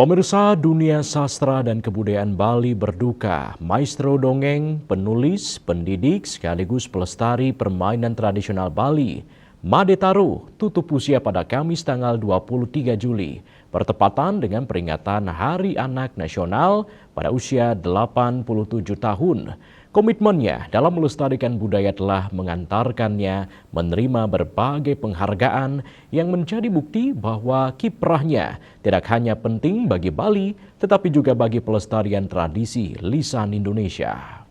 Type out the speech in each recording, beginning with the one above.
Pemirsa, dunia sastra dan kebudayaan Bali berduka. Maestro dongeng, penulis, pendidik, sekaligus pelestari permainan tradisional Bali, Made Taro, tutup usia pada Kamis tanggal 23 Juli, bertepatan dengan peringatan Hari Anak Nasional pada usia 87 tahun. Komitmennya dalam melestarikan budaya telah mengantarkannya menerima berbagai penghargaan yang menjadi bukti bahwa kiprahnya tidak hanya penting bagi Bali, tetapi juga bagi pelestarian tradisi lisan Indonesia.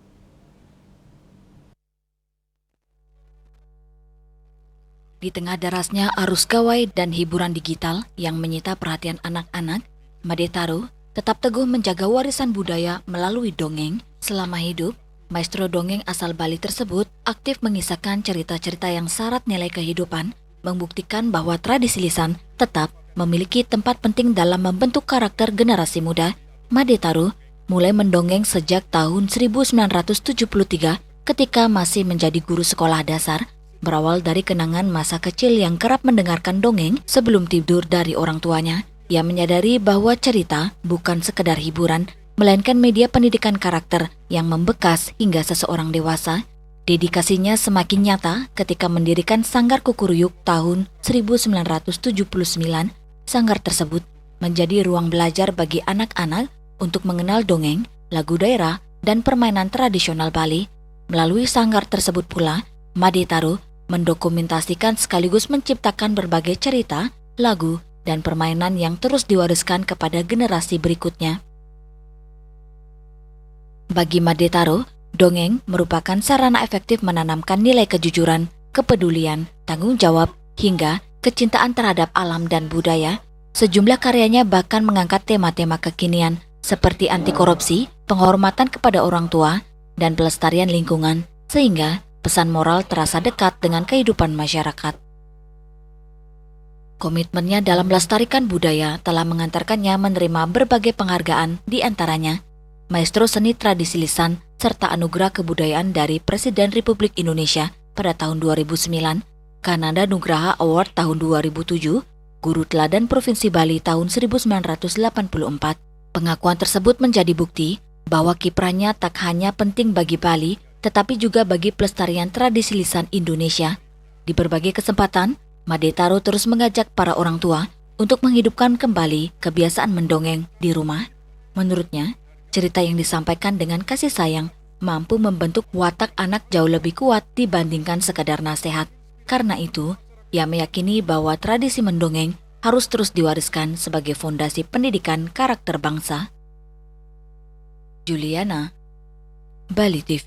Di tengah derasnya arus gawai dan hiburan digital yang menyita perhatian anak-anak, Made Taro tetap teguh menjaga warisan budaya melalui dongeng. Selama hidup, maestro dongeng asal Bali tersebut aktif mengisahkan cerita-cerita yang syarat nilai kehidupan, membuktikan bahwa tradisi lisan tetap memiliki tempat penting dalam membentuk karakter generasi muda. Made Taro mulai mendongeng sejak tahun 1973 ketika masih menjadi guru sekolah dasar. Berawal dari kenangan masa kecil yang kerap mendengarkan dongeng sebelum tidur dari orang tuanya, ia menyadari bahwa cerita bukan sekedar hiburan, melainkan media pendidikan karakter yang membekas hingga seseorang dewasa. Dedikasinya semakin nyata ketika mendirikan Sanggar Kukuruyuk tahun 1979. Sanggar tersebut menjadi ruang belajar bagi anak-anak untuk mengenal dongeng, lagu daerah, dan permainan tradisional Bali. Melalui sanggar tersebut pula, Made Taro mendokumentasikan sekaligus menciptakan berbagai cerita, lagu, dan permainan yang terus diwariskan kepada generasi berikutnya. Bagi Made Taro, dongeng merupakan sarana efektif menanamkan nilai kejujuran, kepedulian, tanggung jawab, hingga kecintaan terhadap alam dan budaya. Sejumlah karyanya bahkan mengangkat tema-tema kekinian seperti anti korupsi, penghormatan kepada orang tua, dan pelestarian lingkungan, sehingga pesan moral terasa dekat dengan kehidupan masyarakat. Komitmennya dalam melestarikan budaya telah mengantarkannya menerima berbagai penghargaan, di antaranya Maestro Seni Tradisi Lisan serta Anugerah Kebudayaan dari Presiden Republik Indonesia pada tahun 2009, Kanada Nugraha Award tahun 2007, Guru Teladan Provinsi Bali tahun 1984. Pengakuan tersebut menjadi bukti bahwa kiprahnya tak hanya penting bagi Bali, tetapi juga bagi pelestarian tradisi lisan Indonesia. Di berbagai kesempatan, Made Taro terus mengajak para orang tua untuk menghidupkan kembali kebiasaan mendongeng di rumah. Menurutnya, cerita yang disampaikan dengan kasih sayang mampu membentuk watak anak jauh lebih kuat dibandingkan sekadar nasihat. Karena itu, ia meyakini bahwa tradisi mendongeng harus terus diwariskan sebagai fondasi pendidikan karakter bangsa. Juliana, Bali TV.